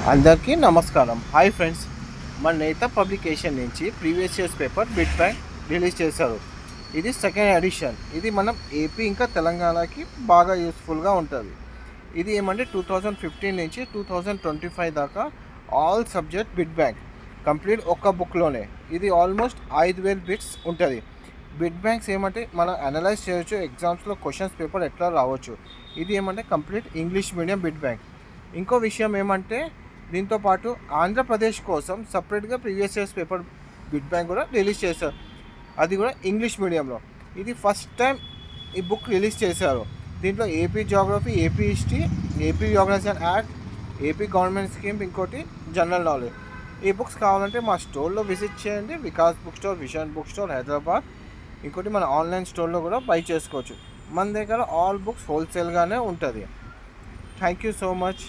అందరికీ నమస్కారం. Hi friends, మన నేత పబ్లికేషన్ నుంచి previous years paper bit bank release చేశారు. ఇది సెకండ్ ఎడిషన్. ఇది మనం ఏపీ ఇంకా తెలంగాణకి బాగా యూస్ఫుల్గా ఉంటుంది. ఇది ఏమంటే 2015 నుంచి 2025 దాకా all subject bit bank complete ఒక్క బుక్లోనే. ఇది ఆల్మోస్ట్ 5,000 బిట్స్ ఉంటుంది. బిట్ బ్యాంక్స్ ఏమంటే మనం అనలైజ్ చేయొచ్చు, ఎగ్జామ్స్లో క్వశ్చన్స్ పేపర్ ఎట్లా రావచ్చు. ఇది ఏమంటే complete English medium bit bank. ఇంకో విషయం ఏమంటే దీంతోపాటు ఆంధ్రప్రదేశ్ కోసం సపరేట్గా previous years paper bit bank కూడా రిలీజ్ చేశారు, అది కూడా ఇంగ్లీష్ మీడియంలో. ఇది ఫస్ట్ టైం ఈ బుక్ రిలీజ్ చేశారు. దీంట్లో AP geography, AP history, AP organisation act, AP government scheme, ఇంకోటి జనరల్ నాలెడ్జ్. ఈ బుక్స్ కావాలంటే మా స్టోర్లో విజిట్ చేయండి. Vikas book store, vision book store, Hyderabad. ఇంకోటి మన ఆన్లైన్ స్టోర్లో కూడా బై చేసుకోవచ్చు. మన దగ్గర ఆల్ బుక్స్ హోల్సేల్గానే ఉంటుంది. Thank you so much.